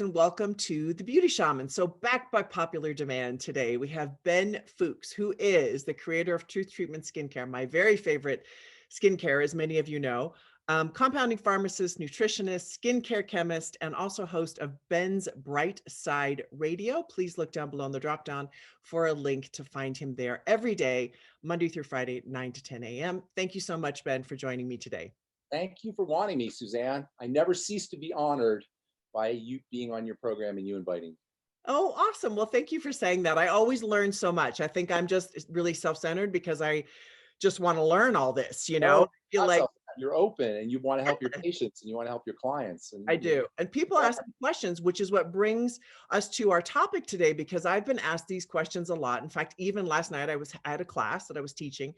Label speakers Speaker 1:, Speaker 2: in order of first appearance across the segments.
Speaker 1: everyone. Welcome to the Beauty Shaman. So back by popular demand today, we have Ben Fuchs, who is the creator of Truth Treatment Skincare, my very favorite skincare, as many of you know, compounding pharmacist, nutritionist, skincare chemist, and also host of Ben's Bright Side Radio. Please look down below in the drop down for a link to find him there every day, Monday through Friday, 9 to 10 a.m. Thank you so much, Ben, for joining me today.
Speaker 2: Thank you for wanting me, Suzanne. I never cease to be honored by you being on your program and you inviting me.
Speaker 1: Oh, awesome. Well, thank you for saying that. I always learn so much. I think I'm just really self-centered because I just want to learn all this, you know?
Speaker 2: No,
Speaker 1: I feel
Speaker 2: not
Speaker 1: like
Speaker 2: you're open and you want to help your patients and you want to help your clients.
Speaker 1: I do. And people ask me questions, which is what brings us to our topic today, because I've been asked these questions a lot. In fact, even last night I had a class that I was teaching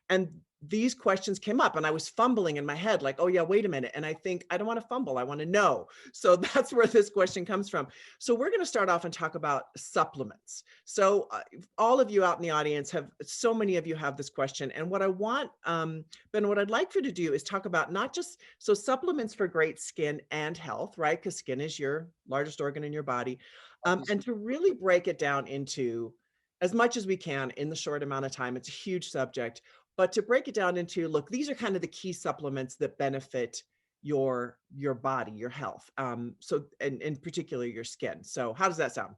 Speaker 1: and these questions came up and I was fumbling in my head like, oh yeah, wait a minute. And I think I don't want to fumble. I want to know. So that's where this question comes from. So we're going to start off and talk about supplements. So all of you out in the audience so many of you have this question. And what I want, Ben, what I'd like for you to do is talk about not just, so supplements for great skin and health, right? Because skin is your largest organ in your body. And to really break it down into as much as we can in the short amount of time. It's a huge subject, but to break it down into, look, these are kind of the key supplements that benefit your body, your health. So, and in particular, your skin. So how does that sound?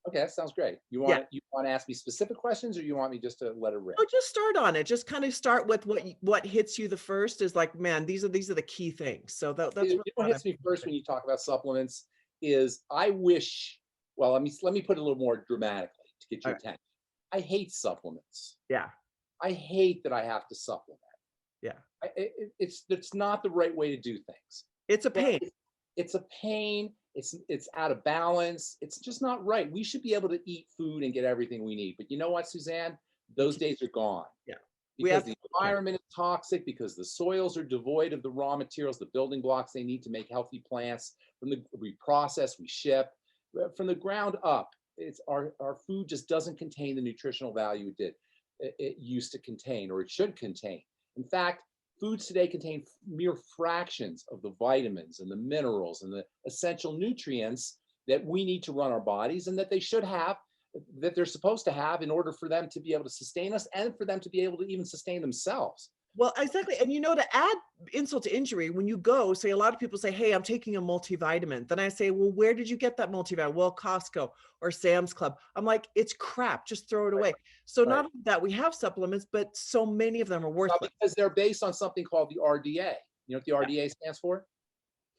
Speaker 2: Okay, that sounds great. You want to ask me specific questions or you want me just to let it rip?
Speaker 1: Oh, just start on it. Just kind of start with what hits you the first is like, man, these are the key things. So that's
Speaker 2: what hits me first when you talk about supplements is I wish, well, let me put it a little more dramatically to get your attention. I hate supplements.
Speaker 1: Yeah.
Speaker 2: I hate that I have to supplement.
Speaker 1: Yeah.
Speaker 2: It's not the right way to do things.
Speaker 1: It's a pain.
Speaker 2: It's a pain. It's out of balance. It's just not right. We should be able to eat food and get everything we need. But you know what, Suzanne? Those days are gone.
Speaker 1: Yeah.
Speaker 2: Because the environment is toxic, because the soils are devoid of the raw materials, the building blocks they need to make healthy plants. We process, we ship. From the ground up, it's our food just doesn't contain the nutritional value it used to contain, or it should contain. In fact, foods today contain mere fractions of the vitamins and the minerals and the essential nutrients that we need to run our bodies and that they should have, that they're supposed to have in order for them to be able to sustain us and for them to be able to even sustain themselves.
Speaker 1: Well, exactly. And to add insult to injury, when you go, say, a lot of people say, hey, I'm taking a multivitamin. Then I say, well, where did you get that multivitamin? Well, Costco or Sam's Club. I'm like, it's crap. Just throw it away. So not only that, we have supplements, but so many of them are worthless.
Speaker 2: Because they're based on something called the RDA. You know what the RDA stands for?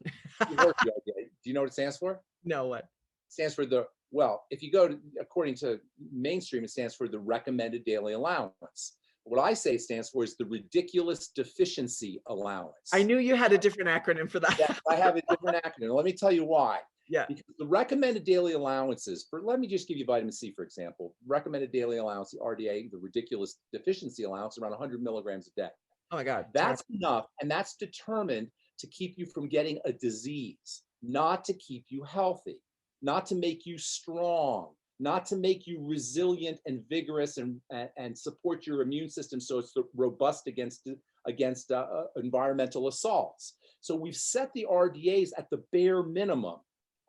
Speaker 2: You've heard the RDA. Do you know what it stands for?
Speaker 1: No, what?
Speaker 2: It stands for if you go to, according to mainstream, it stands for the recommended daily allowance. What I say it stands for is the ridiculous deficiency allowance.
Speaker 1: I knew you had a different acronym for that.
Speaker 2: Yes, I have a different acronym. Let me tell you why.
Speaker 1: Yeah.
Speaker 2: Because the recommended daily allowances let me just give you vitamin C, for example. Recommended daily allowance, the RDA, the ridiculous deficiency allowance, around 100 milligrams a day.
Speaker 1: Oh my God.
Speaker 2: That's enough. And that's determined to keep you from getting a disease, not to keep you healthy, not to make you strong, not to make you resilient and vigorous and support your immune system so it's robust against environmental assaults. So we've set the RDAs at the bare minimum,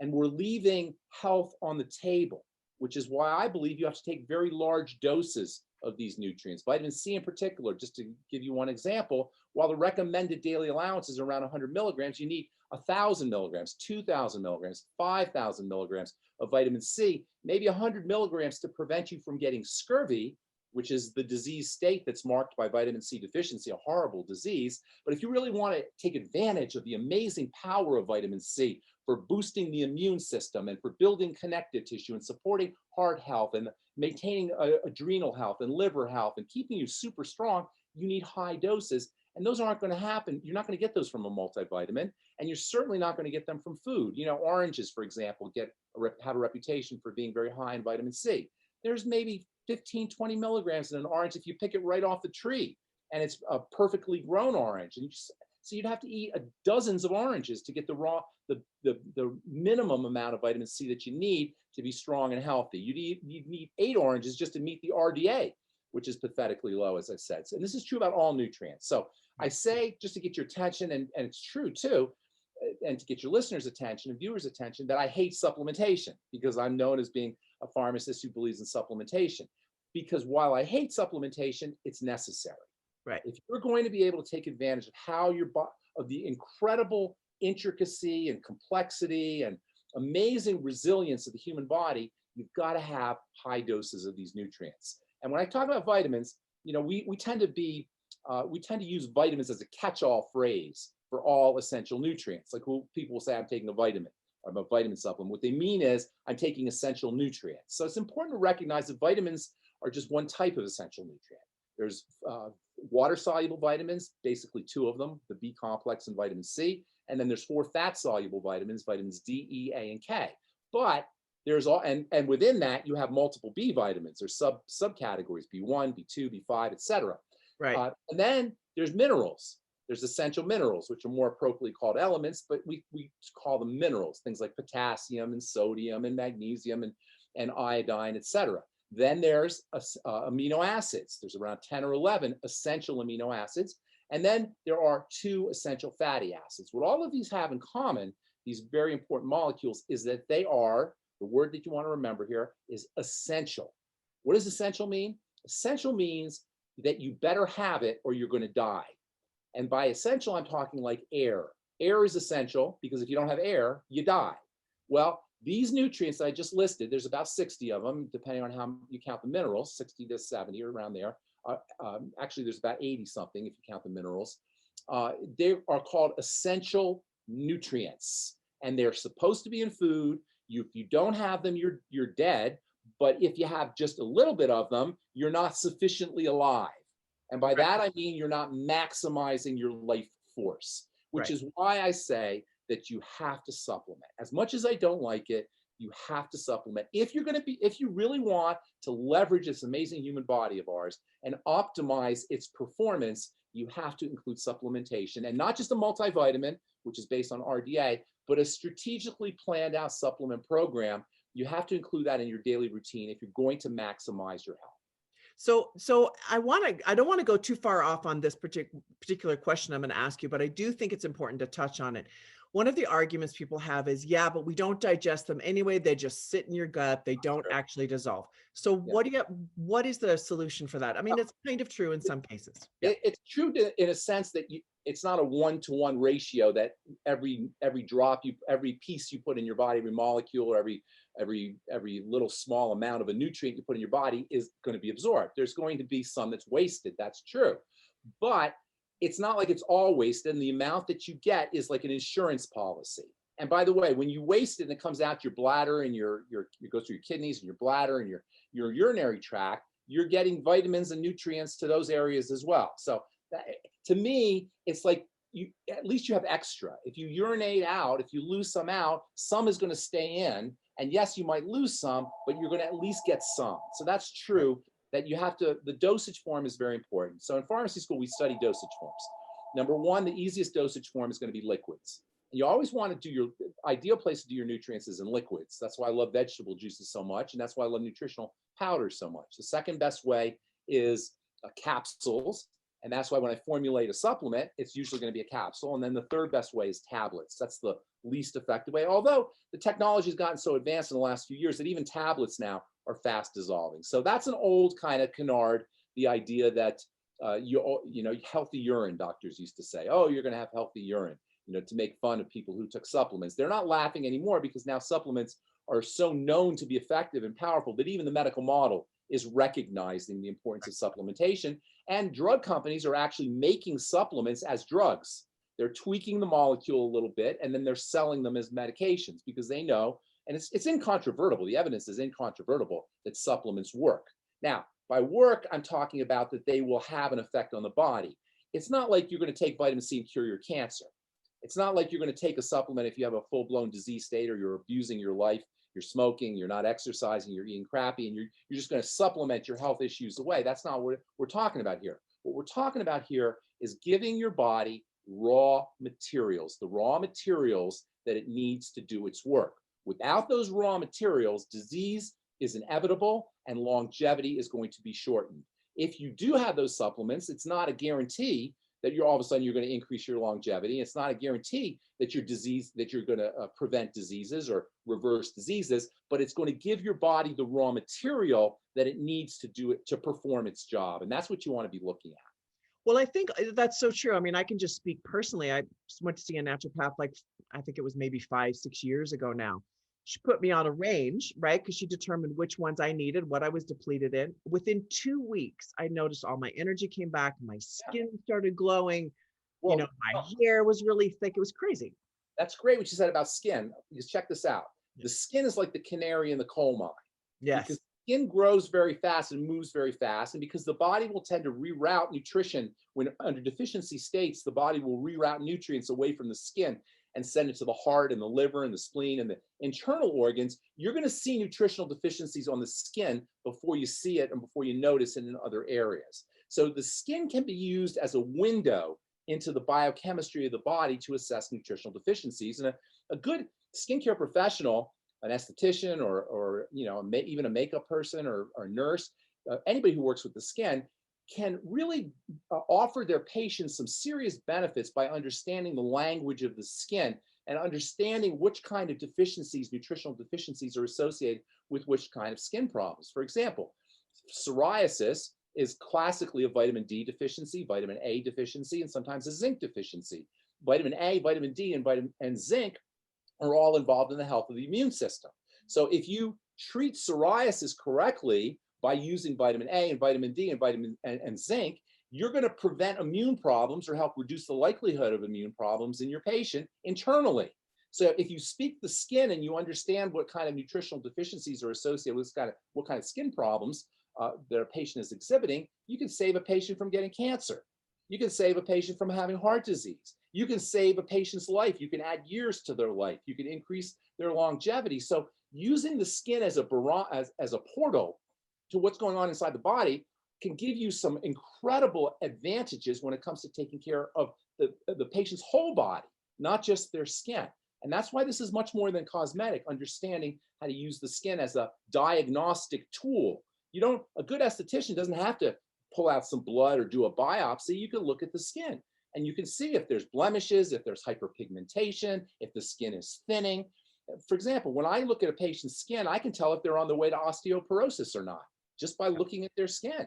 Speaker 2: and we're leaving health on the table, which is why I believe you have to take very large doses of these nutrients. Vitamin C in particular, just to give you one example, while the recommended daily allowance is around 100 milligrams, you need 1,000 milligrams, 2,000 milligrams, 5,000 milligrams of vitamin C, maybe 100 milligrams to prevent you from getting scurvy, which is the disease state that's marked by vitamin C deficiency, a horrible disease. But if you really want to take advantage of the amazing power of vitamin C for boosting the immune system and for building connective tissue and supporting heart health and maintaining adrenal health and liver health and keeping you super strong, you need high doses. And those aren't going to happen. You're not going to get those from a multivitamin, and you're certainly not going to get them from food. You know, oranges, for example, have a reputation for being very high in vitamin C. There's maybe 15, 20 milligrams in an orange if you pick it right off the tree, and it's a perfectly grown orange. And so you'd have to eat dozens of oranges to get the minimum amount of vitamin C that you need to be strong and healthy. You'd need 8 oranges just to meet the RDA, which is pathetically low, as I said. And this is true about all nutrients. So I say, just to get your attention, and it's true too, and to get your listeners' attention and viewers' attention, that I hate supplementation, because I'm known as being a pharmacist who believes in supplementation. Because while I hate supplementation, it's necessary.
Speaker 1: Right.
Speaker 2: If you're going to be able to take advantage of how of the incredible intricacy and complexity and amazing resilience of the human body, you've got to have high doses of these nutrients. And when I talk about vitamins, we tend to use vitamins as a catch-all phrase for all essential nutrients. Like people will say, I'm taking a vitamin, or I'm a vitamin supplement. What they mean is I'm taking essential nutrients. So it's important to recognize that vitamins are just one type of essential nutrient. There's water-soluble vitamins, basically 2 of them, the B complex and vitamin C. And then there's 4 fat-soluble vitamins, vitamins D, E, A, and K. But there's and within that, you have multiple B vitamins or subcategories, B1, B2, B5, etc.
Speaker 1: Right.
Speaker 2: And then there's minerals. There's essential minerals, which are more appropriately called elements, but we call them minerals, things like potassium and sodium and magnesium and iodine, etc. Then there's amino acids. There's around 10 or 11 essential amino acids. And then there are 2 essential fatty acids. What all of these have in common, these very important molecules, is that they are, the word that you want to remember here is essential. What does essential mean? Essential means that you better have it or you're going to die. And by essential, I'm talking like air. Air is essential because if you don't have air, you die. Well, these nutrients that I just listed, there's about 60 of them, depending on how you count the minerals, 60 to 70 or around there. Actually, there's about 80 something if you count the minerals. They are called essential nutrients, and they're supposed to be in food. If you don't have them, you're dead. But if you have just a little bit of them, you're not sufficiently alive. And by that, I mean you're not maximizing your life force, which is why I say that you have to supplement. As much as I don't like it, you have to supplement. If you really want to leverage this amazing human body of ours and optimize its performance, you have to include supplementation, and not just a multivitamin, which is based on RDA, but a strategically planned out supplement program. You have to include that in your daily routine if you're going to maximize your health.
Speaker 1: So I don't want to go too far off on this particular question I'm going to ask you, but I do think it's important to touch on it. One of the arguments people have is, yeah, but we don't digest them anyway. They just sit in your gut. They don't actually dissolve. So what is the solution for that? I mean, it's kind of true in some cases. Yeah.
Speaker 2: It's true in a sense that it's not a 1-to-1 ratio that every drop, every piece you put in your body, every molecule, or every little small amount of a nutrient you put in your body is going to be absorbed. There's going to be some that's wasted. That's true. But it's not like it's all wasted, and the amount that you get is like an insurance policy. And by the way, when you waste it and it comes out your bladder and it goes through your kidneys and your bladder and your urinary tract, you're getting vitamins and nutrients to those areas as well. So to me, it's like at least you have extra. If you urinate out, if you lose some out, some is going to stay in. And yes, you might lose some, but you're going to at least get some. So that's true. That you have to, the dosage form is very important. So in pharmacy school, we study dosage forms. Number one, the easiest dosage form is going to be liquids. And you always want to do your ideal place to do your nutrients is in liquids. That's why I love vegetable juices so much. And that's why I love nutritional powders so much. The second best way is capsules. And that's why when I formulate a supplement, it's usually going to be a capsule. And then the third best way is tablets. That's the least effective way. Although the technology has gotten so advanced in the last few years that even tablets now are fast dissolving. So that's an old kind of canard, the idea that healthy urine, doctors used to say, oh, you're going to have healthy urine, to make fun of people who took supplements. They're not laughing anymore because now supplements are so known to be effective and powerful that even the medical model is recognizing the importance of supplementation. And drug companies are actually making supplements as drugs. They're tweaking the molecule a little bit, and then they're selling them as medications because they know, and it's incontrovertible. The evidence is incontrovertible that supplements work. Now, by work, I'm talking about that they will have an effect on the body. It's not like you're going to take vitamin C and cure your cancer. It's not like you're going to take a supplement if you have a full-blown disease state or you're abusing your life, you're smoking, you're not exercising, you're eating crappy, and you're just going to supplement your health issues away. That's not what we're talking about here. What we're talking about here is giving your body raw materials, the raw materials that it needs to do its work. Without those raw materials, disease is inevitable and longevity is going to be shortened. If you do have those supplements, it's not a guarantee that you're all of a sudden you're going to increase your longevity. It's not a guarantee that you're going to prevent diseases or reverse diseases, but it's going to give your body the raw material that it needs to do it to perform its job. And that's what you want to be looking at.
Speaker 1: Well, I think that's so true. I mean, I can just speak personally. I went to see a naturopath, like, I think it was maybe 5, 6 years ago now. She put me on a range, right? Because she determined which ones I needed, what I was depleted in. Within 2 weeks, I noticed all my energy came back, my
Speaker 2: Yeah.
Speaker 1: skin started glowing,
Speaker 2: Well,
Speaker 1: my hair was really thick. It was crazy.
Speaker 2: that's great what you said about skin. Because check this out.
Speaker 1: Yeah.
Speaker 2: The skin is like the canary in the coal mine, because
Speaker 1: Yes.
Speaker 2: skin grows very fast and moves very fast. And because the body will tend to reroute nutrition when under deficiency states, the body will reroute nutrients away from the skin and send it to the heart and the liver and the spleen and the internal organs. You're going to see nutritional deficiencies on the skin before you see it and before you notice it in other areas. So the skin can be used as a window into the biochemistry of the body to assess nutritional deficiencies. And a good skincare professional, an esthetician or even a makeup person or nurse, anybody who works with the skin, can really offer their patients some serious benefits by understanding the language of the skin and understanding which kind of deficiencies, nutritional deficiencies, are associated with which kind of skin problems. For example, psoriasis is classically a vitamin D deficiency, vitamin A deficiency, and sometimes a zinc deficiency. Vitamin A, vitamin D, and zinc are all involved in the health of the immune system. So if you treat psoriasis correctly by using vitamin A and vitamin D and zinc, you're going to prevent immune problems or help reduce the likelihood of immune problems in your patient internally. So if you speak the skin and you understand what kind of nutritional deficiencies are associated with what kind of skin problems that a patient is exhibiting, you can save a patient from getting cancer. You can save a patient from having heart disease. You can save a patient's life. You can add years to their life. You can increase their longevity. So using the skin as a portal to what's going on inside the body can give you some incredible advantages when it comes to taking care of the patient's whole body, not just their skin. And that's why this is much more than cosmetic, understanding how to use the skin as a diagnostic tool. A good esthetician doesn't have to pull out some blood or do a biopsy. You can look at the skin and you can see if there's blemishes, if there's hyperpigmentation, if the skin is thinning. For example, when I look at a patient's skin, I can tell if they're on the way to osteoporosis or not, just by looking at their skin.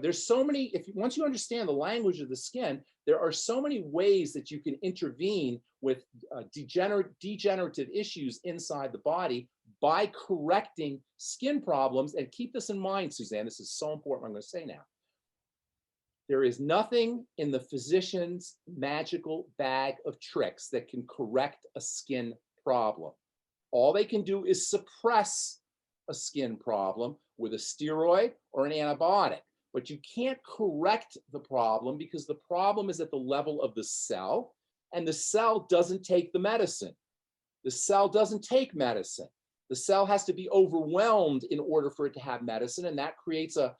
Speaker 2: There's so many, once you understand the language of the skin, there are so many ways that you can intervene with degenerative issues inside the body by correcting skin problems. And keep this in mind, Suzanne, this is so important what I'm going to say now. There is nothing in the physician's magical bag of tricks that can correct a skin problem. All they can do is suppress a skin problem with a steroid or an antibiotic. But you can't correct the problem because the problem is at the level of the cell, and the cell doesn't take the medicine. The cell doesn't take medicine. The cell has to be overwhelmed in order for it to have medicine, and that creates a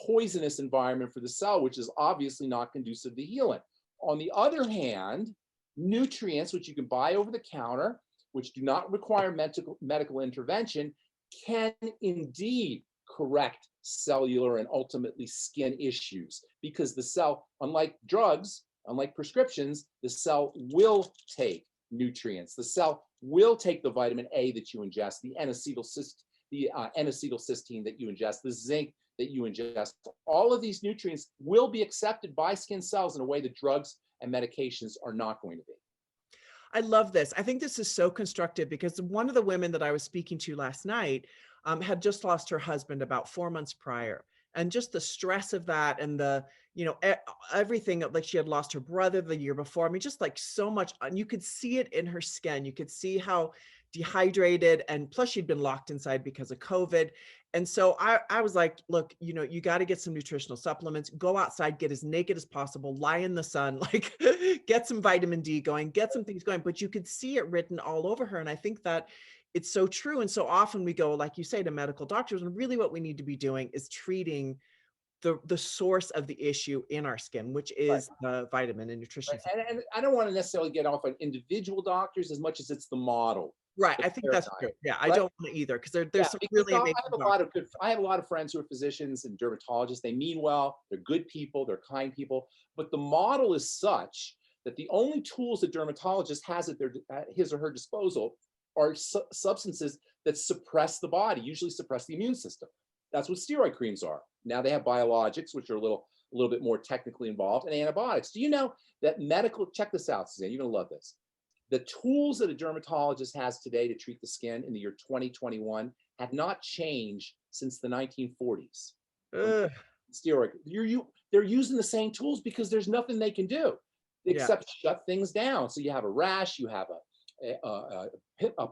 Speaker 2: poisonous environment for the cell, which is obviously not conducive to healing. On the other hand, nutrients, which you can buy over the counter, which do not require medical intervention, can indeed correct cellular and ultimately skin issues, because the cell, unlike drugs, unlike prescriptions, the cell will take nutrients. The cell will take the vitamin A that you ingest, the N-acetylcysteine that you ingest, the zinc that you ingest. All of these nutrients will be accepted by skin cells in a way that drugs and medications are not going to be.
Speaker 1: I love this. I think this is so constructive because one of the women that I was speaking to last night had just lost her husband about 4 months prior. And just the stress of that and everything, like she had lost her brother the year before. I mean, just like so much, and you could see it in her skin. You could see how dehydrated, and plus she'd been locked inside because of COVID. And so I was like, look, you got to get some nutritional supplements, go outside, get as naked as possible, lie in the sun, like get some vitamin D going, get some things going. But you could see it written all over her. And I think that it's so true. And so often we go, like you say, to medical doctors, and really what we need to be doing is treating the source of the issue in our skin, which is the vitamin and nutrition.
Speaker 2: And I don't want to necessarily get off on individual doctors as much as it's the model.
Speaker 1: Right,
Speaker 2: the
Speaker 1: I think that's
Speaker 2: paradigm,
Speaker 1: true. Yeah, I
Speaker 2: right?
Speaker 1: don't want to either because
Speaker 2: Yeah,
Speaker 1: there's some
Speaker 2: because
Speaker 1: really amazing doctors.
Speaker 2: I have a lot of friends who are physicians and dermatologists. They mean well, they're good people, they're kind people, but the model is such that the only tools that dermatologist has at his or her disposal are substances that suppress the body, usually suppress the immune system. That's what steroid creams are. Now they have biologics, which are a little bit more technically involved, and antibiotics. Do you know that medical? Check this out, Suzanne. You're gonna love this. The tools that a dermatologist has today to treat the skin in the year 2021 have not changed since the 1940s. From
Speaker 1: Ugh,
Speaker 2: steroid, they're using the same tools because there's nothing they can do
Speaker 1: yeah,
Speaker 2: except shut things down. So you have a rash, you have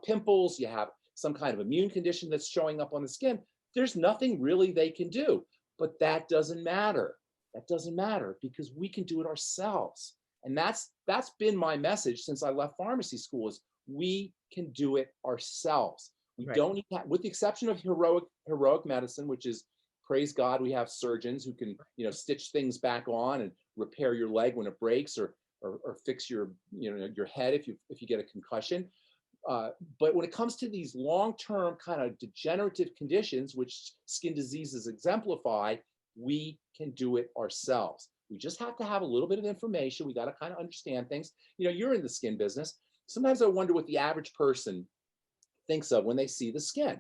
Speaker 2: pimples, you have some kind of immune condition that's showing up on the skin. There's nothing really they can do, but that doesn't matter. That doesn't matter because we can do it ourselves. And that's been my message since I left pharmacy school is we can do it ourselves. We
Speaker 1: right.
Speaker 2: don't need to, with the exception of heroic medicine, which is praise God, we have surgeons who can, stitch things back on and repair your leg when it breaks or fix your, your head if you get a concussion. But when it comes to these long-term kind of degenerative conditions, which skin diseases exemplify, we can do it ourselves. We just have to have a little bit of information. We got to kind of understand things. You're in the skin business. Sometimes I wonder what the average person thinks of when they see the skin,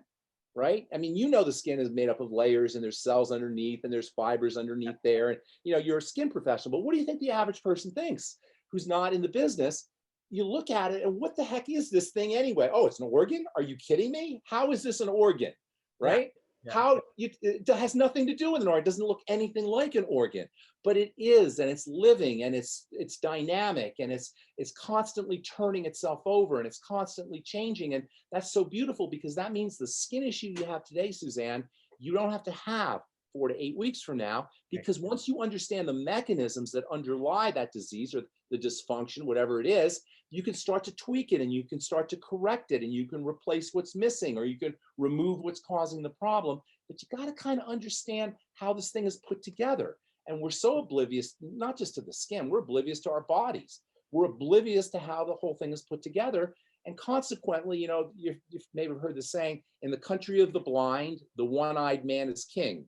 Speaker 2: right? I mean, the skin is made up of layers and there's cells underneath and there's fibers underneath there. And, you're a skin professional, but what do you think the average person thinks who's not in the business? You look at it and what the heck is this thing anyway? Oh, it's an organ? Are you kidding me? How is this an organ,
Speaker 1: Yeah,
Speaker 2: right?
Speaker 1: yeah,
Speaker 2: It has nothing to do with an organ. It doesn't look anything like an organ, but it is, and it's living, and it's dynamic, and it's constantly turning itself over, and it's constantly changing, and that's so beautiful because that means the skin issue you have today, Suzanne, you don't have to have 4 to 8 weeks from now,
Speaker 1: right.
Speaker 2: because once you understand the mechanisms that underlie that disease or the dysfunction, whatever it is, you can start to tweak it and you can start to correct it and you can replace what's missing or you can remove what's causing the problem. But you got to kind of understand how this thing is put together. And we're so oblivious, not just to the skin, we're oblivious to our bodies. We're oblivious to how the whole thing is put together. And consequently, you've maybe heard the saying, in the country of the blind, the one-eyed man is king.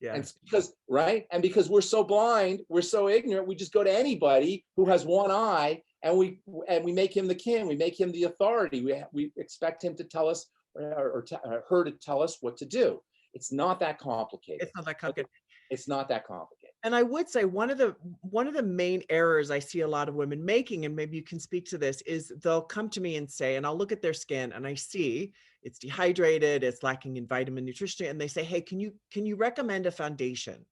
Speaker 2: And
Speaker 1: Yeah.
Speaker 2: it's because, right? And because we're so blind, we're so ignorant, we just go to anybody who has one eye and we make him the king, we make him the authority. We expect him to tell us or her to tell us what to do. It's not that complicated.
Speaker 1: It's not that complicated.
Speaker 2: It's not that complicated.
Speaker 1: And I would say one of the main errors I see a lot of women making, and maybe you can speak to this, is they'll come to me and say, and I'll look at their skin and I see it's dehydrated, it's lacking in vitamin nutrition, and they say, hey, can you recommend a foundation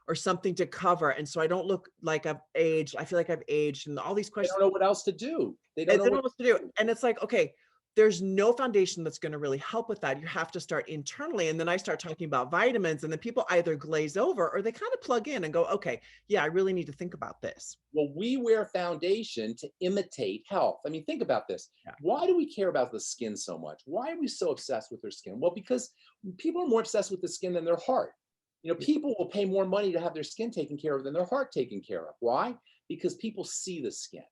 Speaker 1: or something to cover? And so I don't look like I've aged. I feel like I've aged, and all these
Speaker 2: They
Speaker 1: questions.
Speaker 2: don't know what else to do. They don't
Speaker 1: And
Speaker 2: know
Speaker 1: they don't
Speaker 2: what
Speaker 1: know what to do. And it's like, okay, there's no foundation that's going to really help with that. You have to start internally. And then I start talking about vitamins, and then people either glaze over or they kind of plug in and go, okay, yeah, I really need to think about this.
Speaker 2: Well, we wear foundation to imitate health. I mean, think about this.
Speaker 1: Yeah.
Speaker 2: Why do we care about the skin so much? Why are we so obsessed with their skin? Well, because people are more obsessed with the skin than their heart. People will pay more money to have their skin taken care of than their heart taken care of. Why? Because people see the skin.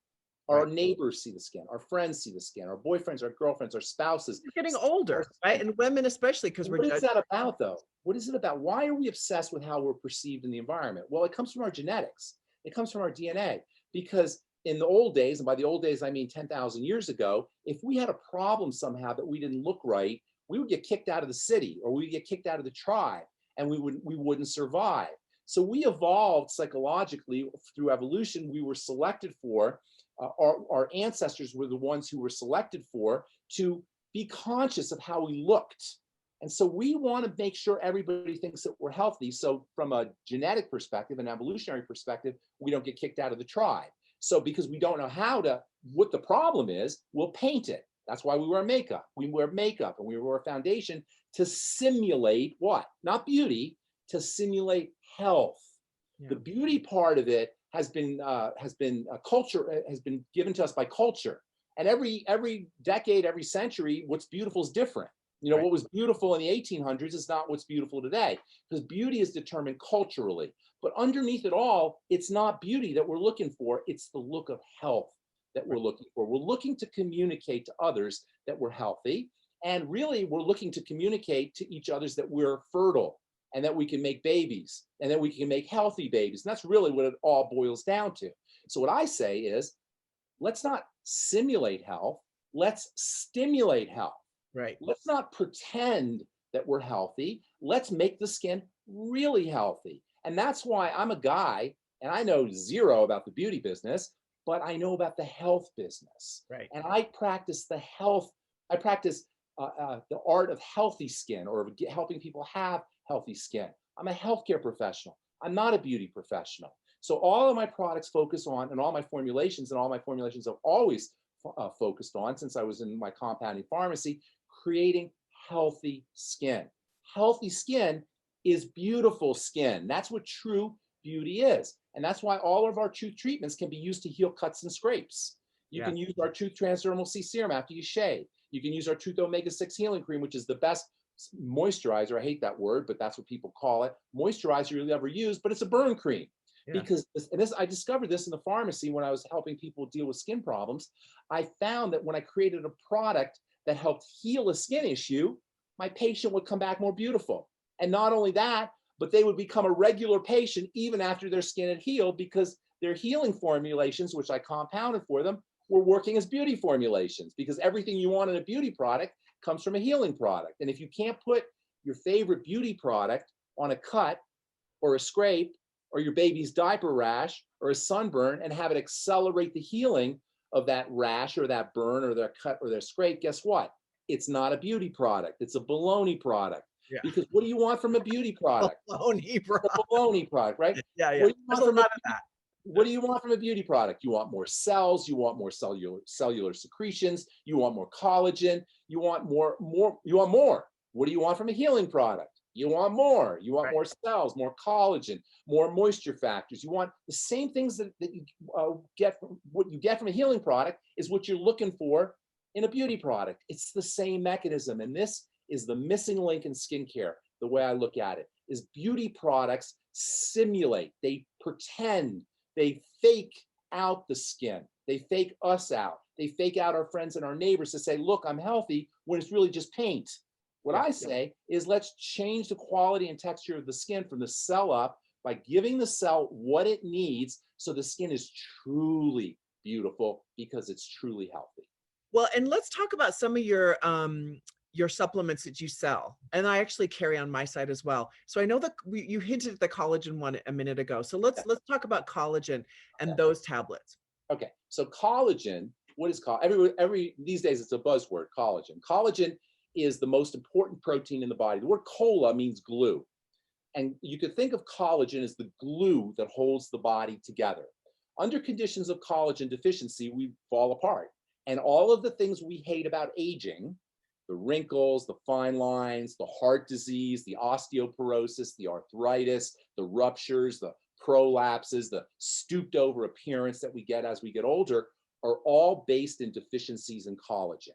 Speaker 2: Our
Speaker 1: Right.
Speaker 2: neighbors see the skin. Our friends see the skin. Our boyfriends, our girlfriends, our spouses.
Speaker 1: We're getting older, right? And women especially, because we're
Speaker 2: What is that about, though? What is it about? Why are we obsessed with how we're perceived in the environment? Well, it comes from our genetics. It comes from our DNA. Because in the old days, and by the old days, I mean 10,000 years ago, if we had a problem somehow that we didn't look right, we would get kicked out of the city or we'd get kicked out of the tribe and we wouldn't survive. So we evolved psychologically through evolution. We were selected for, our ancestors were the ones who were selected for to be conscious of how we looked. And so we want to make sure everybody thinks that we're healthy. So from a genetic perspective, an evolutionary perspective, we don't get kicked out of the tribe. So because we don't know what the problem is, we'll paint it. That's why we wear makeup. We wear makeup and we wear a foundation to simulate what? Not beauty, to simulate health.
Speaker 1: Yeah.
Speaker 2: The beauty part of it has been culture, has been given to us by culture. And every decade, every century, what's beautiful is different.
Speaker 1: Right.
Speaker 2: What was beautiful in the 1800s is not what's beautiful today, because beauty is determined culturally. But underneath it all, it's not beauty that we're looking for. It's the look of health that we're looking for. We're looking to communicate to others that we're healthy. And really, we're looking to communicate to each other that we're fertile and that we can make babies and that we can make healthy babies. And that's really what it all boils down to. So what I say is, let's not simulate health. Let's stimulate health.
Speaker 1: Right.
Speaker 2: Let's not pretend that we're healthy. Let's make the skin really healthy. And that's why I'm a guy, and I know zero about the beauty business, but I know about the health business.
Speaker 1: Right.
Speaker 2: And I practice the art of healthy skin, or helping people have healthy skin. I'm a healthcare professional. I'm not a beauty professional. So all of my products focus on, and all my formulations have always focused on, since I was in my compounding pharmacy, creating healthy skin. Healthy skin is beautiful skin. That's what true beauty is. And that's why all of our tooth treatments can be used to heal cuts and scrapes. You can use our tooth transdermal C serum after you shave. You can use our tooth omega-6 healing cream, which is the best moisturizer. I hate that word, but that's what people call it. Moisturizer you'll ever use, but it's a burn cream. Yeah. Because I discovered this in the pharmacy when I was helping people deal with skin problems. I found that when I created a product that helped heal a skin issue, my patient would come back more beautiful. And not only that, but they would become a regular patient even after their skin had healed, because their healing formulations, which I compounded for them, were working as beauty formulations, because everything you want in a beauty product comes from a healing product. And if you can't put your favorite beauty product on a cut or a scrape or your baby's diaper rash or a sunburn and have it accelerate the healing of that rash or that burn or their cut or their scrape, guess what? It's not a beauty product. It's a baloney product. Yeah. Because what do you want from a beauty product?
Speaker 1: Baloney product.
Speaker 2: A baloney product, right?
Speaker 1: Yeah, yeah.
Speaker 2: What do you want
Speaker 1: There's a
Speaker 2: from
Speaker 1: lot of that.
Speaker 2: What do you want from a beauty product? You want more cells, you want more cellular secretions, you want more collagen, you want more. What do you want from a healing product? You want more. You want more cells, more collagen, more moisture factors. You want the same things that you get from what you get from a healing product is what you're looking for in a beauty product. It's the same mechanism. And this is the missing link in skincare. The way I look at it is beauty products simulate, they pretend, they fake out the skin. They fake us out. They fake out our friends and our neighbors to say, look, I'm healthy, when it's really just paint. What I say is, let's change the quality and texture of the skin from the cell up by giving the cell what it needs so the skin is truly beautiful because it's truly healthy.
Speaker 1: Well, and let's talk about some of your supplements that you sell. And I actually carry on my side as well. So I know that you hinted at the collagen one a minute ago. So let's talk about collagen and those tablets.
Speaker 2: Okay. So collagen, what is collagen? These days it's a buzzword, collagen. Collagen is the most important protein in the body. The word cola means glue. And you could think of collagen as the glue that holds the body together. Under conditions of collagen deficiency, we fall apart. And all of the things we hate about aging, the wrinkles, the fine lines, the heart disease, the osteoporosis, the arthritis, the ruptures, the prolapses, the stooped over appearance that we get as we get older, are all based in deficiencies in collagen.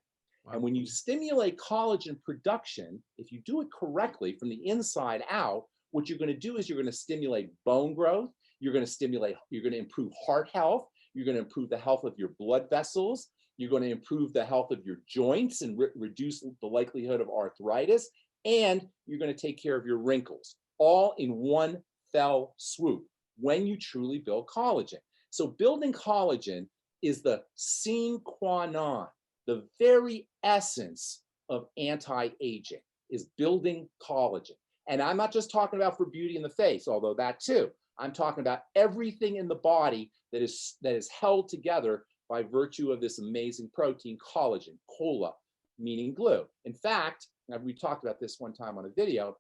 Speaker 2: Wow. And when you stimulate collagen production, if you do it correctly from the inside out, what you're going to do is you're going to stimulate bone growth, you're going to improve heart health, you're going to improve the health of your blood vessels, you're going to improve the health of your joints and reduce the likelihood of arthritis, and you're going to take care of your wrinkles, all in one fell swoop when you truly build collagen. So building collagen is the sine qua non, the very essence of anti-aging, is building collagen. And I'm not just talking about for beauty in the face, although that too. I'm talking about everything in the body that is held together by virtue of this amazing protein, collagen, cola, meaning glue. In fact, we talked about this one time on a video,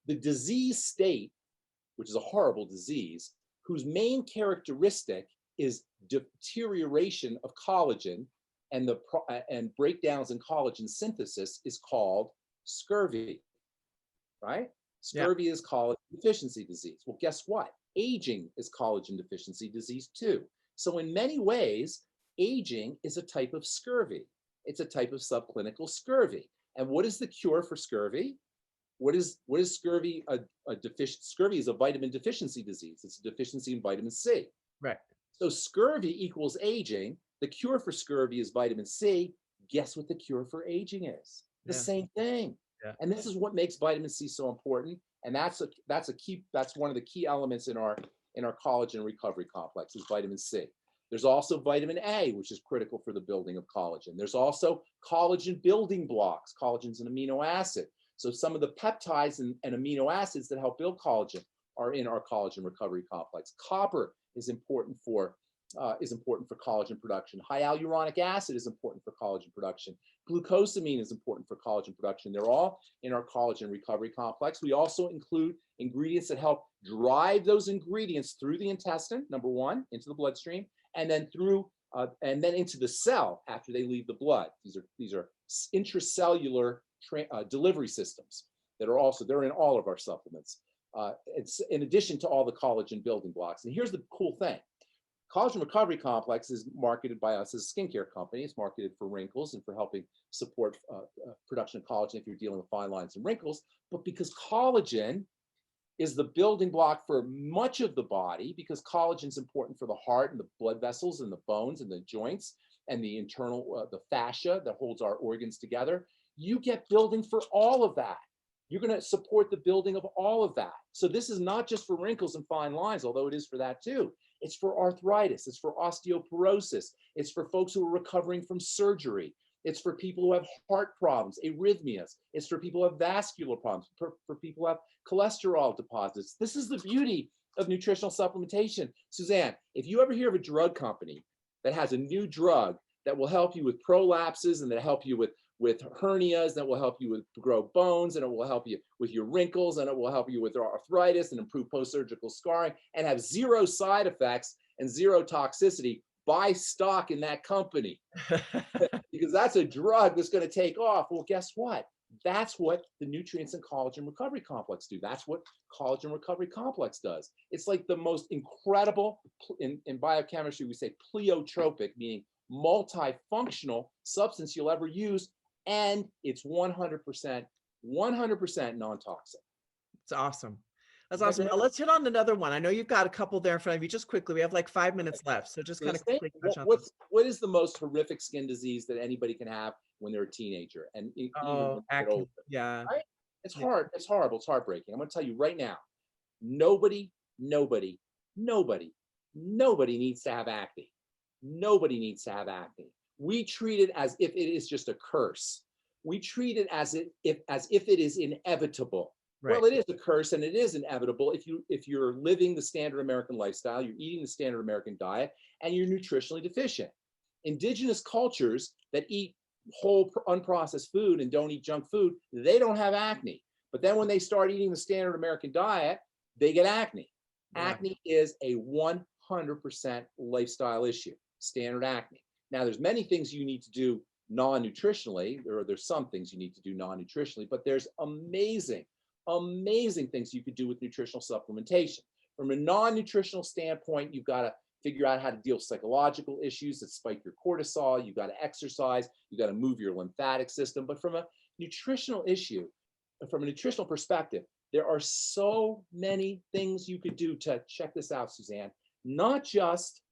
Speaker 2: the disease state, which is a horrible disease, whose main characteristic is deterioration of collagen and breakdowns in collagen synthesis, is called scurvy, right? Scurvy is collagen deficiency disease. Well, guess what? Aging is collagen deficiency disease too. So in many ways, aging is a type of scurvy. It's a type of subclinical scurvy. And what is the cure for scurvy? What is scurvy? Scurvy is a vitamin deficiency disease. It's a deficiency in vitamin C.
Speaker 1: Right.
Speaker 2: So scurvy equals aging. The cure for scurvy is vitamin C. Guess what the cure for aging is? The
Speaker 1: Yeah.
Speaker 2: same thing.
Speaker 1: Yeah.
Speaker 2: And this is what makes vitamin C so important. And that's one of the key elements in our collagen recovery complex is vitamin C. There's also vitamin A, which is critical for the building of collagen. There's also collagen building blocks. Collagen's an amino acid. So some of the peptides and amino acids that help build collagen are in our collagen recovery complex. Copper is important for collagen production. High hyaluronic acid is important for collagen production. Glucosamine is important for collagen production. They're all in our collagen recovery complex. We also include ingredients that help drive those ingredients through the intestine, number one, into the bloodstream, and then into the cell after they leave the blood. These are intracellular delivery systems that are they're in all of our supplements. It's in addition to all the collagen building blocks. And here's the cool thing. Collagen Recovery Complex is marketed by us as a skincare company. It's marketed for wrinkles and for helping support production of collagen if you're dealing with fine lines and wrinkles. But because collagen is the building block for much of the body, because collagen is important for the heart and the blood vessels and the bones and the joints and the internal, the fascia that holds our organs together, you get building for all of that. You're going to support the building of all of that. So this is not just for wrinkles and fine lines, although it is for that too. It's for arthritis. It's for osteoporosis. It's for folks who are recovering from surgery. It's for people who have heart problems, arrhythmias. It's for people who have vascular problems, for people who have cholesterol deposits. This is the beauty of nutritional supplementation. Suzanne, if you ever hear of a drug company that has a new drug that will help you with prolapses and that help you with hernias, that will help you with grow bones, and it will help you with your wrinkles, and it will help you with arthritis and improve post-surgical scarring and have zero side effects and zero toxicity, buy stock in that company because that's a drug that's going to take off. Well, guess what? That's what the nutrients and collagen recovery complex do. That's what collagen recovery complex does. It's like the most incredible, in biochemistry, we say pleiotropic, meaning multifunctional substance you'll ever use. And it's 100% non-toxic.
Speaker 1: It's awesome. That's awesome. Now let's hit on another one. I know you've got a couple there in front of you. Just quickly, we have like 5 minutes left. So just kind of quickly touch on them.
Speaker 2: What is the most horrific skin disease that anybody can have when they're a teenager? And even when they get older?
Speaker 1: Yeah.
Speaker 2: Right? It's hard. It's horrible. It's heartbreaking. I'm going to tell you right now, nobody needs to have acne. Nobody needs to have acne. We treat it as if it is just a curse. We treat it as if it is inevitable. Right. Well, it is a curse and it is inevitable if you're living the standard American lifestyle, you're eating the standard American diet, and you're nutritionally deficient. Indigenous cultures that eat whole unprocessed food and don't eat junk food, they don't have acne. But then when they start eating the standard American diet, they get acne. Yeah. Acne is a 100% lifestyle issue, standard acne. Now, there's many things you need to do non-nutritionally. There's some things you need to do non-nutritionally, but there's amazing things you could do with nutritional supplementation. From a non-nutritional standpoint, you've got to figure out how to deal with psychological issues that spike your cortisol. You've got to exercise. You've got to move your lymphatic system. But from a nutritional perspective, there are so many things you could do to, check this out, Suzanne, not just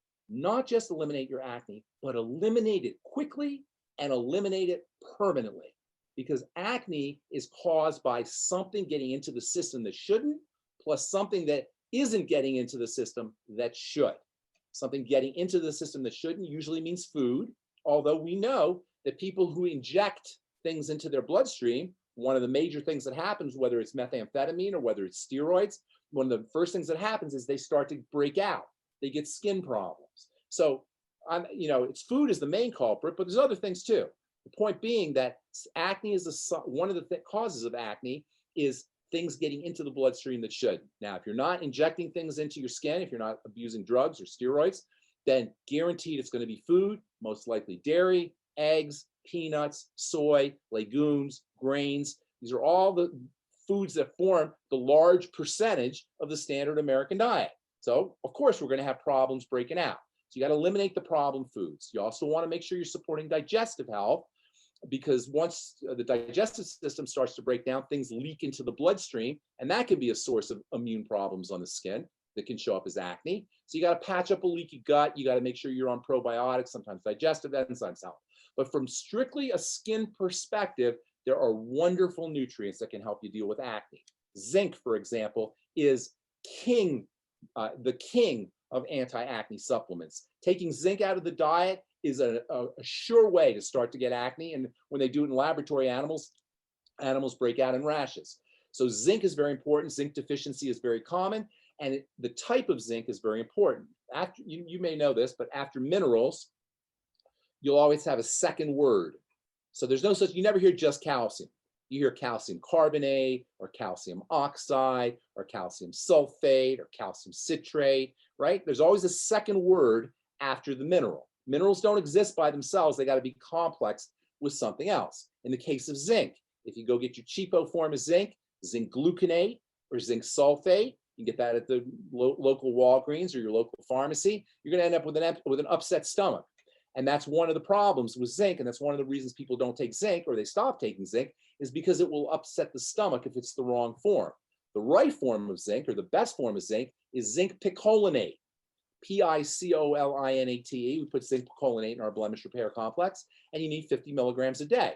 Speaker 2: eliminate your acne, but eliminate it quickly and eliminate it permanently. Because acne is caused by something getting into the system that shouldn't, plus something that isn't getting into the system that should. Something getting into the system that shouldn't usually means food, although we know that people who inject things into their bloodstream, one of the major things that happens, whether it's methamphetamine or whether it's steroids, one of the first things that happens is they start to break out. They get skin problems. So, it's food is the main culprit, but there's other things too. The point being that acne is one of the causes of acne is things getting into the bloodstream that shouldn't. Now, if you're not injecting things into your skin, if you're not abusing drugs or steroids, then guaranteed it's going to be food, most likely dairy, eggs, peanuts, soy, legumes, grains. These are all the foods that form the large percentage of the standard American diet. So, of course, we're going to have problems breaking out. So you got to eliminate the problem foods. You also want to make sure you're supporting digestive health, because once the digestive system starts to break down, things leak into the bloodstream, and that can be a source of immune problems on the skin. that can show up as acne. So you got to patch up a leaky gut. You got to make sure you're on probiotics, sometimes digestive enzymes help. But from strictly a skin perspective, there are wonderful nutrients that can help you deal with acne. Zinc, for example, is the king of anti-acne supplements. Taking zinc out of the diet is a sure way to start to get acne. And when they do it in laboratory animals, animals break out in rashes. So zinc is very important. Zinc deficiency is very common. And the type of zinc is very important. After you may know this, but after minerals, you'll always have a second word. So there's no such, you never hear just calcium. You hear calcium carbonate or calcium oxide or calcium sulfate or calcium citrate, right? There's always a second word after the mineral. Minerals don't exist by themselves. They got to be complexed with something else. In the case of zinc, if you go get your cheapo form of zinc gluconate or zinc sulfate, you can get that at the local Walgreens or your local pharmacy, you're going to end up with an upset stomach. And that's one of the problems with zinc, and that's one of the reasons people don't take zinc or they stop taking zinc, is because it will upset the stomach if it's the wrong form. The right form of zinc, or the best form of zinc, is zinc picolinate, Picolinate. We put zinc picolinate in our blemish repair complex, and you need 50 milligrams a day.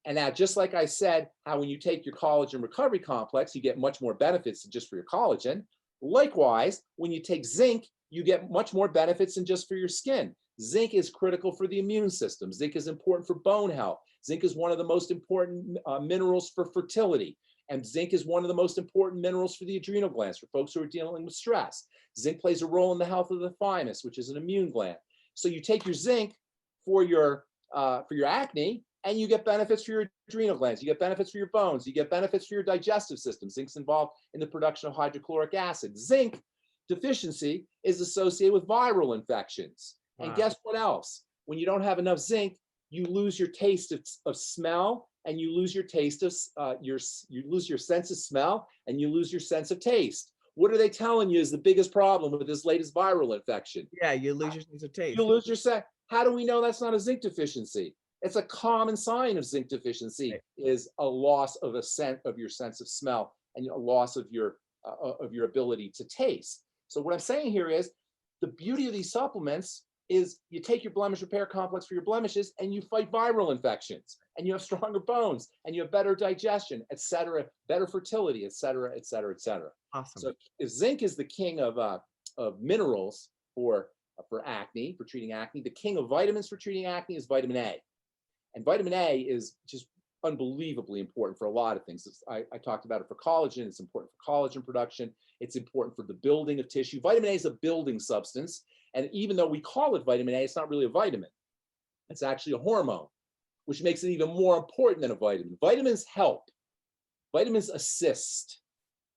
Speaker 2: And now, just like I said, how when you take your collagen recovery complex, you get much more benefits than just for your collagen. Likewise, when you take zinc, you get much more benefits than just for your skin. Zinc is critical for the immune system. Zinc is important for bone health. Zinc is one of the most important minerals for fertility. And zinc is one of the most important minerals for the adrenal glands, for folks who are dealing with stress. Zinc plays a role in the health of the thymus, which is an immune gland. So you take your zinc for your acne, and you get benefits for your adrenal glands. You get benefits for your bones. You get benefits for your digestive system. Zinc's involved in the production of hydrochloric acid. Zinc deficiency is associated with viral infections. Wow. And guess what else? When you don't have enough zinc, you lose your taste of smell, and you lose your taste of you lose your sense of smell, and you lose your sense of taste. What are they telling you is the biggest problem with this latest viral infection?
Speaker 1: Yeah, you lose your sense of taste.
Speaker 2: You lose your sense. How do we know that's not a zinc deficiency? It's a common sign of zinc deficiency, right, is a loss of your sense of smell and a loss of your ability to taste. So what I'm saying here is the beauty of these supplements is you take your blemish repair complex for your blemishes and you fight viral infections, and you have stronger bones, and you have better digestion, et cetera, better fertility, et cetera, et cetera, et cetera.
Speaker 1: Awesome.
Speaker 2: So if zinc is the king of minerals for acne, for treating acne, the king of vitamins for treating acne is vitamin A. And vitamin A is just unbelievably important for a lot of things. I talked about it for collagen. It's important for collagen production. It's important for the building of tissue. Vitamin A is a building substance. And even though we call it vitamin A, it's not really a vitamin. It's actually a hormone, which makes it even more important than a vitamin. Vitamins help. Vitamins assist.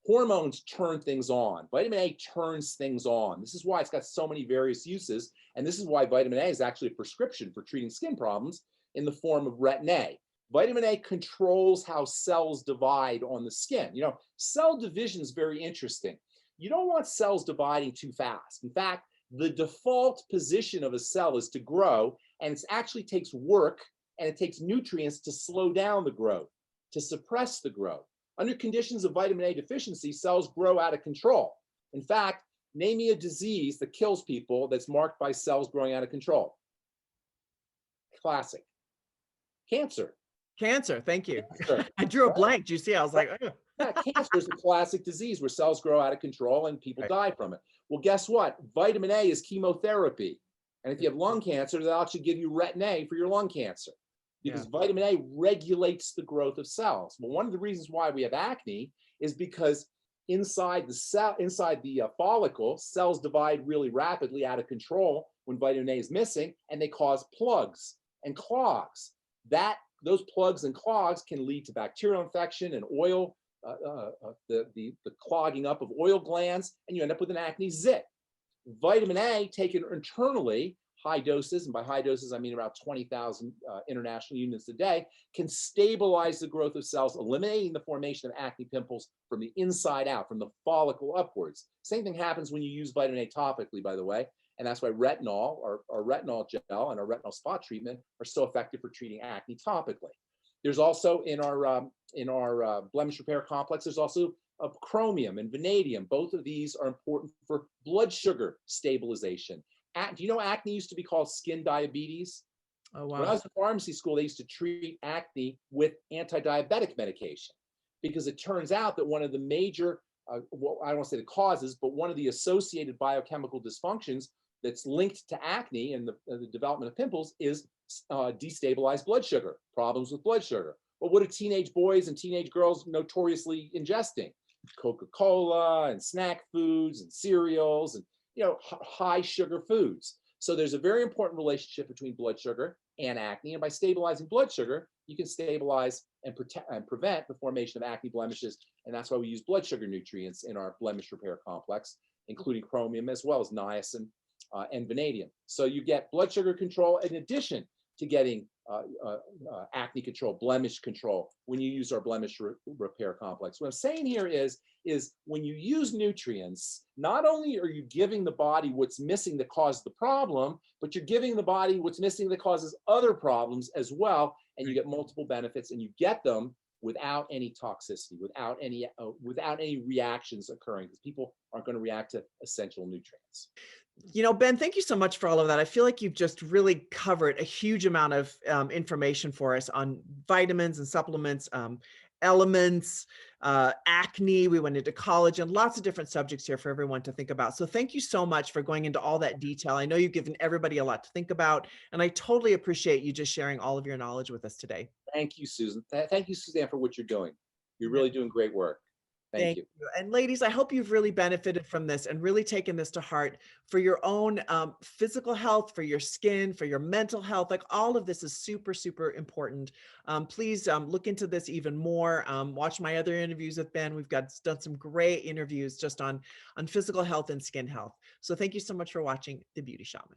Speaker 2: Hormones turn things on. Vitamin A turns things on. This is why it's got so many various uses. And this is why vitamin A is actually a prescription for treating skin problems in the form of retin A. Vitamin A controls how cells divide on the skin. You know, cell division is very interesting. You don't want cells dividing too fast. In fact, the default position of a cell is to grow, and it actually takes work and it takes nutrients to slow down the growth, to suppress the growth. Under conditions of vitamin A deficiency, cells grow out of control. In fact, name me a disease that kills people that's marked by cells growing out of control. Classic. Cancer.
Speaker 1: Cancer, thank you.
Speaker 2: Cancer.
Speaker 1: I drew a blank. Do you see? I was like, oh.
Speaker 2: Yeah, cancer is a classic disease where cells grow out of control and people die from it. Well, guess what? Vitamin A is chemotherapy. And if you have lung cancer, they'll actually give you retin A for your lung cancer, because vitamin A regulates the growth of cells. Well, one of the reasons why we have acne is because inside the follicle, cells divide really rapidly out of control when vitamin A is missing, and they cause plugs and clogs. Those plugs and clogs can lead to bacterial infection and oil, the clogging up of oil glands, and you end up with an acne zit. Vitamin A taken internally, high doses, and by high doses I mean about 20,000 international units a day, can stabilize the growth of cells, eliminating the formation of acne pimples from the inside out, from the follicle upwards. Same thing happens when you use vitamin A topically, by the way. And that's why retinol, or retinol gel, and our retinol spot treatment are so effective for treating acne topically. There's also in our blemish repair complex, there's also of chromium and vanadium. Both of these are important for blood sugar stabilization. Do you know acne used to be called skin diabetes?
Speaker 1: Oh,
Speaker 2: When I
Speaker 1: wow.
Speaker 2: was in pharmacy school, they used to treat acne with anti-diabetic medication because it turns out that one of the major, well, I don't want to say the causes, but one of the associated biochemical dysfunctions that's linked to acne and the development of pimples is destabilized blood sugar, problems with blood sugar. But what are teenage boys and teenage girls notoriously ingesting? Coca-Cola and snack foods and cereals and high sugar foods. So there's a very important relationship between blood sugar and acne. And by stabilizing blood sugar, you can stabilize and protect and prevent the formation of acne blemishes. And that's why we use blood sugar nutrients in our blemish repair complex, including chromium as well as niacin and vanadium. So you get blood sugar control in addition to getting acne control, blemish control when you use our blemish repair complex. What I'm saying here is when you use nutrients, not only are you giving the body what's missing that caused the problem, but you're giving the body what's missing that causes other problems as well. And you get multiple benefits, and you get them without any toxicity, without any reactions occurring, because people aren't going to react to essential nutrients.
Speaker 1: Ben, thank you so much for all of that. I feel like you've just really covered a huge amount of information for us on vitamins and supplements, elements, acne. We went into collagen, lots of different subjects here for everyone to think about. So thank you so much for going into all that detail. I know you've given everybody a lot to think about, and I totally appreciate you just sharing all of your knowledge with us today.
Speaker 2: Thank you, Susan. Thank you, Suzanne, for what you're doing. You're really doing great work. Thank
Speaker 1: Thank
Speaker 2: you.
Speaker 1: you. And ladies, I hope you've really benefited from this and really taken this to heart for your own physical health, for your skin, for your mental health. Like, all of this is super, super important. Please look into this even more. Watch my other interviews with Ben. We've done some great interviews just on physical health and skin health. So thank you so much for watching The Beauty Shaman.